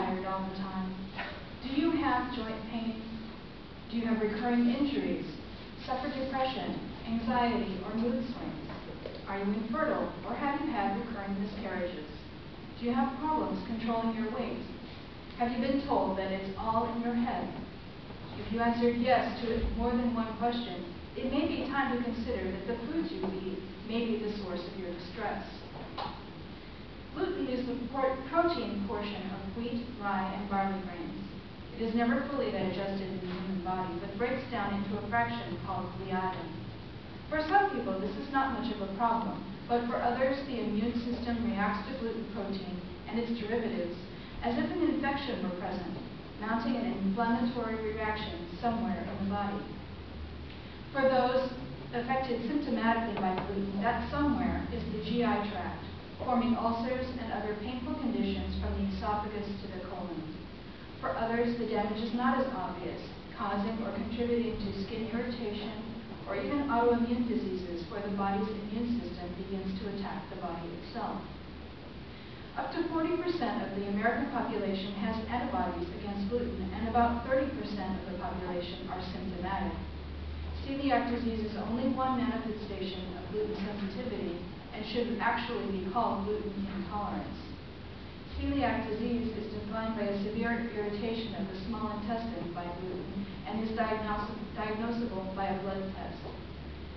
tired all the time? Do you have joint pain? Do you have recurring injuries, suffer depression, anxiety, or mood swings? Are you infertile, or have you had recurring miscarriages? Do you have problems controlling your weight? Have you been told that it's all in your head? If you answered yes to more than one question, it may be time to consider that the foods you eat may be the source of your distress. Gluten is the protein portion of wheat, rye, and barley grains. It is never fully digested in the human body, but breaks down into a fraction called gluten. For some people, this is not much of a problem, but for others, the immune system reacts to gluten protein and its derivatives as if an infection were present, mounting an inflammatory reaction somewhere in the body. For those affected symptomatically by gluten, that somewhere is the GI tract, forming ulcers and other painful conditions from the esophagus to the colon. For others, the damage is not as obvious, causing or contributing to skin irritation or even autoimmune diseases where the body's immune system begins to attack the body itself. Up to 40% of the American population has antibodies against gluten, and about 30% of the population are symptomatic. Celiac disease is only one manifestation of gluten sensitivity and should actually be called gluten intolerance. Celiac disease is defined by a severe irritation of the small intestine by gluten and is diagnosable by a blood test.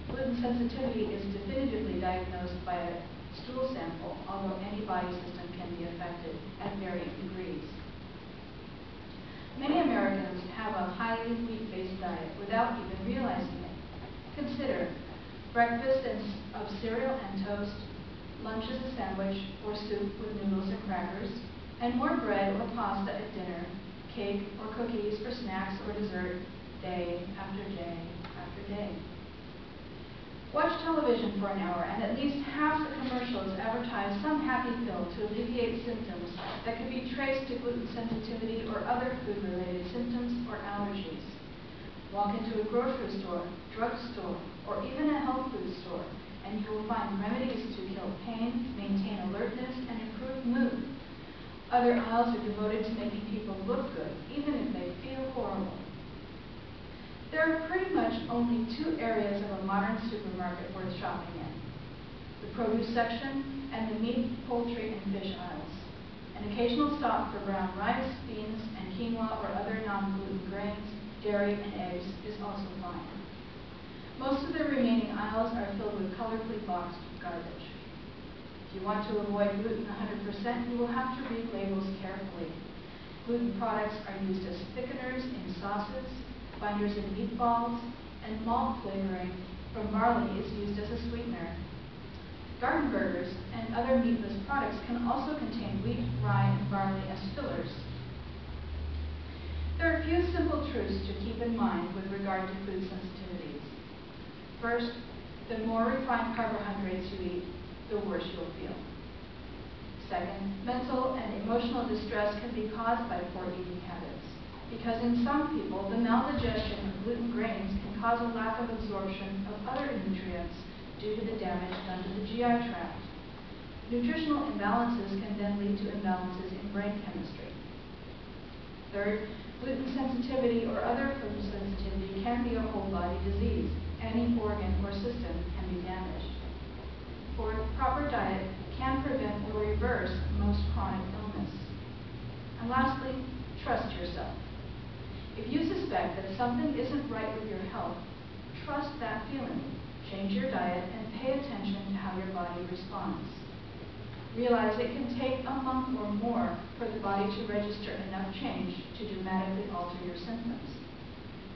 Gluten sensitivity is definitively diagnosed by a stool sample, although any body system can be affected at varying degrees. Many Americans have a highly wheat-based diet without even realizing it. Consider breakfast of cereal and toast, lunch as a sandwich or soup with noodles and crackers, and more bread or pasta at dinner, cake or cookies for snacks or dessert, day after day after day. Watch television for an hour, and at least half the commercials advertise some happy pill to alleviate symptoms that could be traced to gluten sensitivity or other food-related symptoms or allergies. Walk into a grocery store, drugstore, or even a health food store, and you will find remedies to kill pain, maintain alertness, and improve mood. Other aisles are devoted to making people look good, even if they feel horrible. There are pretty much only two areas of a modern supermarket worth shopping in: the produce section and the meat, poultry, and fish aisles. An occasional stop for brown rice, beans, and quinoa or other non-gluten grains, dairy, and eggs is also fine. Most of the remaining aisles are filled with colorfully boxed garbage. If you want to avoid gluten 100%, you will have to read labels carefully. Gluten products are used as thickeners in sauces, binders in meatballs, and malt flavoring from barley is used as a sweetener. Garden burgers and other meatless products can also contain wheat, rye, and barley as fillers. There are a few simple truths to keep in mind with regard to food sensitivities. First, the more refined carbohydrates you eat, the worse you'll feel. Second, mental and emotional distress can be caused by poor eating habits, because in some people, the maldigestion of gluten grains can cause a lack of absorption of other nutrients due to the damage done to the GI tract. Nutritional imbalances can then lead to imbalances in brain chemistry. Third, gluten sensitivity or other food sensitivity can be a whole body disease. Any organ or system can be damaged. Fourth, proper diet can prevent or reverse most chronic illness. And lastly, trust yourself. If you suspect that something isn't right with your health, trust that feeling. Change your diet and pay attention to how your body responds. Realize it can take a month or more for the body to register enough change to dramatically alter your symptoms.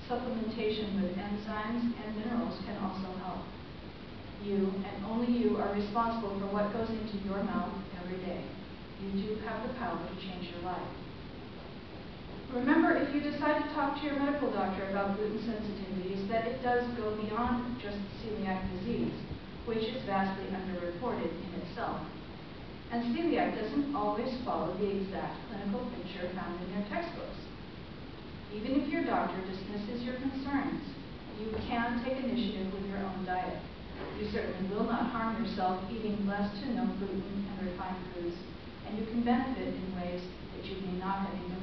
Supplementation with enzymes and minerals can also help. You, and only you, are responsible for what goes into your mouth every day. You do have the power to change your life. Remember, if you decide to talk to your medical doctor about gluten sensitivities, that it does go beyond just celiac disease, which is vastly underreported in itself. And celiac doesn't always follow the exact clinical picture found in your textbooks. Even if your doctor dismisses your concerns, you can take initiative with your own diet. You certainly will not harm yourself eating less to no gluten and refined foods, and you can benefit in ways that you may not have even